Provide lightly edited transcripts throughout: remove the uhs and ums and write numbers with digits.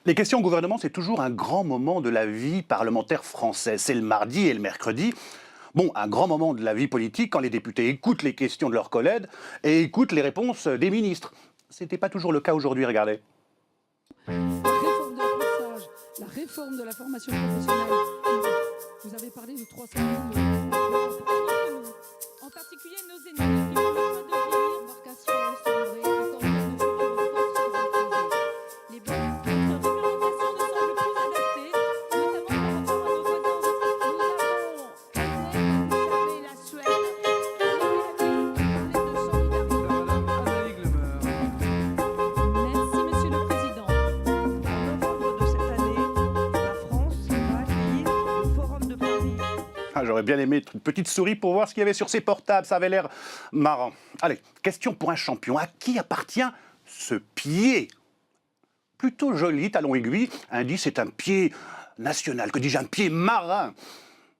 Les questions au gouvernement, c'est toujours un grand moment de la vie parlementaire française. C'est le mardi et le mercredi. Bon, un grand moment de la vie politique quand les députés écoutent les questions de leurs collègues et écoutent les réponses des ministres. C'était pas toujours le cas aujourd'hui, regardez. La réforme de l'apprentissage, la réforme de la formation professionnelle. Vous avez parlé de 300 000 en particulier nos aînés, qui font le choix de vieillir, embarcation restaurée, encore nos futurs postes seront posés. Les notre réglementation ne semble plus adaptée, notamment par rapport à nos voisins européens. Nous avons conservé la Suède, de solidarité. Merci, Monsieur le Président. En novembre de cette année, la France va accueillir le Forum de Paris. J'aurais bien aimé être une petite souris pour voir ce qu'il y avait sur ces portables, ça avait l'air marrant. Allez, question pour un champion. À qui appartient ce pied? Plutôt joli, talon aiguille. Indice, c'est un pied national, que dis-je, un pied marin.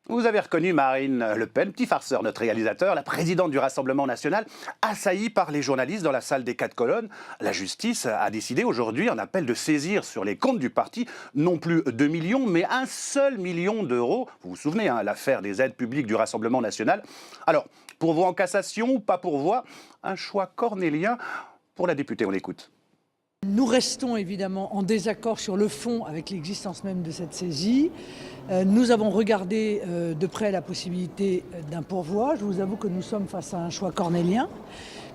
Vous avez reconnu Marine Le Pen, petit farceur, notre réalisateur, la présidente du Rassemblement national, assaillie par les journalistes dans la salle des 4 colonnes. La justice a décidé aujourd'hui en appel de saisir sur les comptes du parti non plus 2 millions, mais 1 seul million d'euros. Vous vous souvenez, l'affaire des aides publiques du Rassemblement national. Alors, pourvoi en cassation ou pas pourvoi? Un choix cornélien pour la députée, on l'écoute. Nous restons évidemment en désaccord sur le fond avec l'existence même de cette saisie. Nous avons regardé de près la possibilité d'un pourvoi. Je vous avoue que nous sommes face à un choix cornélien,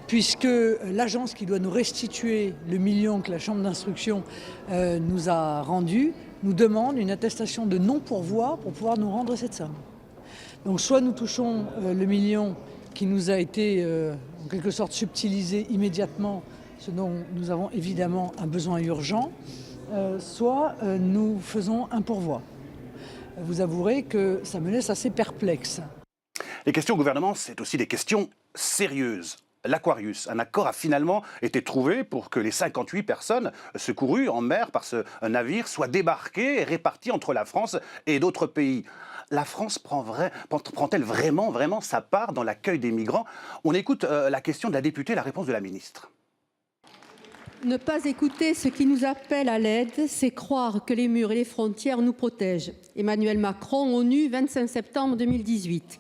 puisque l'agence qui doit nous restituer le million que la Chambre d'instruction nous a rendu nous demande une attestation de non-pourvoi pour pouvoir nous rendre cette somme. Donc soit nous touchons le million qui nous a été en quelque sorte subtilisé immédiatement, ce dont nous avons évidemment un besoin urgent, soit nous faisons un pourvoi. Vous avouerez que ça me laisse assez perplexe. Les questions au gouvernement, c'est aussi des questions sérieuses. L'Aquarius, un accord a finalement été trouvé pour que les 58 personnes secourues en mer par ce navire soient débarquées et réparties entre la France et d'autres pays. La France prend-elle vraiment sa part dans l'accueil des migrants? On écoute la question de la députée, la réponse de la ministre. Ne pas écouter ce qui nous appelle à l'aide, c'est croire que les murs et les frontières nous protègent. Emmanuel Macron, ONU, 25 septembre 2018.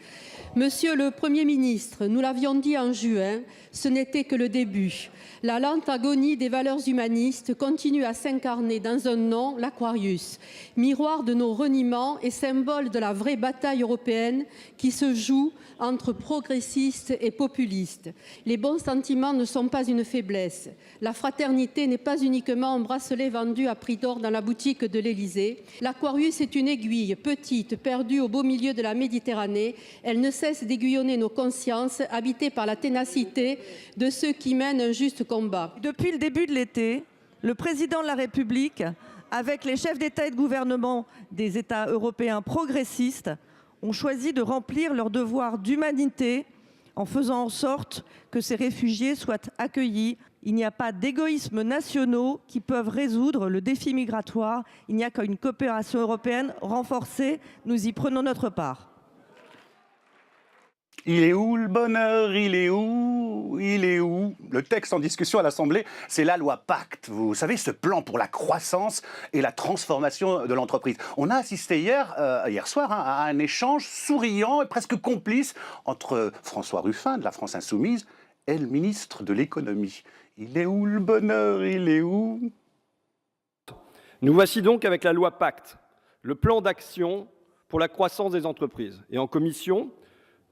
Monsieur le Premier ministre, nous l'avions dit en juin, ce n'était que le début. La lente agonie des valeurs humanistes continue à s'incarner dans un nom, l'Aquarius, miroir de nos reniements et symbole de la vraie bataille européenne qui se joue entre progressistes et populistes. Les bons sentiments ne sont pas une faiblesse. La fraternité n'est pas uniquement un bracelet vendu à prix d'or dans la boutique de l'Élysée. L'Aquarius est une aiguille petite, perdue au beau milieu de la Méditerranée. Elle ne cesse d'aiguillonner nos consciences, habitées par la ténacité de ceux qui mènent un juste combat. Depuis le début de l'été, le président de la République, avec les chefs d'État et de gouvernement des États européens progressistes, ont choisi de remplir leur devoir d'humanité en faisant en sorte que ces réfugiés soient accueillis. Il n'y a pas d'égoïsmes nationaux qui peuvent résoudre le défi migratoire. Il n'y a qu'une coopération européenne renforcée. Nous y prenons notre part. Il est où le bonheur? Il est où? Il est où? Le texte en discussion à l'Assemblée, c'est la loi Pacte. Vous savez, ce plan pour la croissance et la transformation de l'entreprise. On a assisté hier soir, à un échange souriant et presque complice entre François Ruffin de la France Insoumise et le ministre de l'Économie. Il est où le bonheur? Il est où? Nous voici donc avec la loi Pacte, le plan d'action pour la croissance des entreprises. Et en commission,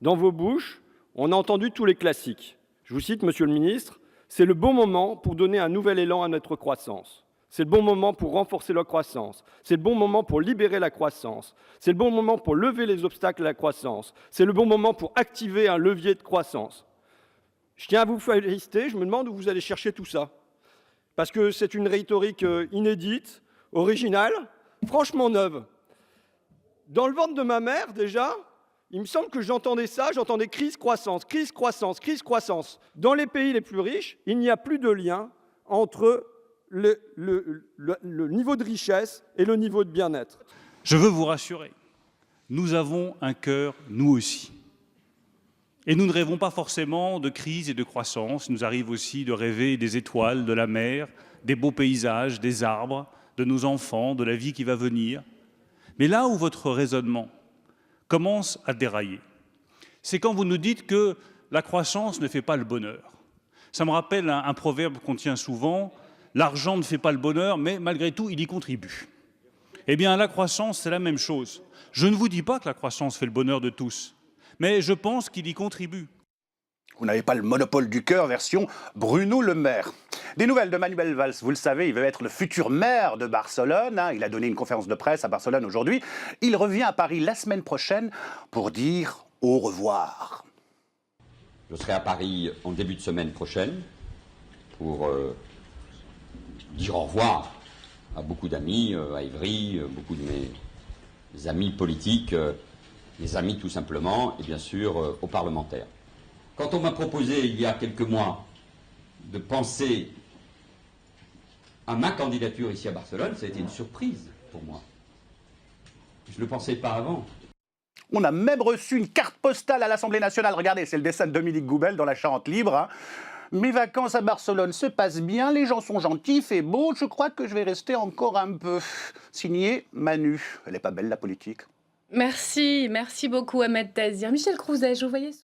dans vos bouches, on a entendu tous les classiques. Je vous cite, Monsieur le Ministre, « C'est le bon moment pour donner un nouvel élan à notre croissance. C'est le bon moment pour renforcer la croissance. C'est le bon moment pour libérer la croissance. C'est le bon moment pour lever les obstacles à la croissance. C'est le bon moment pour activer un levier de croissance. » Je tiens à vous féliciter, je me demande où vous allez chercher tout ça. Parce que c'est une rhétorique inédite, originale, franchement neuve. Dans le ventre de ma mère, déjà, il me semble que j'entendais ça, j'entendais crise, croissance, crise, croissance, crise, croissance. Dans les pays les plus riches, il n'y a plus de lien entre le niveau de richesse et le niveau de bien-être. Je veux vous rassurer, nous avons un cœur, nous aussi. Et nous ne rêvons pas forcément de crise et de croissance, il nous arrive aussi de rêver des étoiles, de la mer, des beaux paysages, des arbres, de nos enfants, de la vie qui va venir. Mais là où votre raisonnement commence à dérailler, c'est quand vous nous dites que la croissance ne fait pas le bonheur. Ça me rappelle un proverbe qu'on tient souvent, « L'argent ne fait pas le bonheur, mais malgré tout, il y contribue ». Eh bien, la croissance, c'est la même chose. Je ne vous dis pas que la croissance fait le bonheur de tous, mais je pense qu'il y contribue. Vous n'avez pas le monopole du cœur, version Bruno Le Maire. Des nouvelles de Manuel Valls, vous le savez, il veut être le futur maire de Barcelone. Il a donné une conférence de presse à Barcelone aujourd'hui. Il revient à Paris la semaine prochaine pour dire au revoir. Je serai à Paris en début de semaine prochaine pour dire au revoir à beaucoup d'amis, à Évry, beaucoup de mes amis politiques, des amis tout simplement, et bien sûr aux parlementaires. Quand on m'a proposé il y a quelques mois de penser à ma candidature ici à Barcelone, ça a été une surprise pour moi. Je ne le pensais pas avant. On a même reçu une carte postale à l'Assemblée nationale. Regardez, c'est le dessin de Dominique Goubel dans la Charente libre. Hein. Mes vacances à Barcelone se passent bien, les gens sont gentils, fait beau. Je crois que je vais rester encore un peu. Signé Manu. Elle n'est pas belle, la politique. Merci beaucoup Ahmed Tazir. Michel Crouzet, je vous voyais.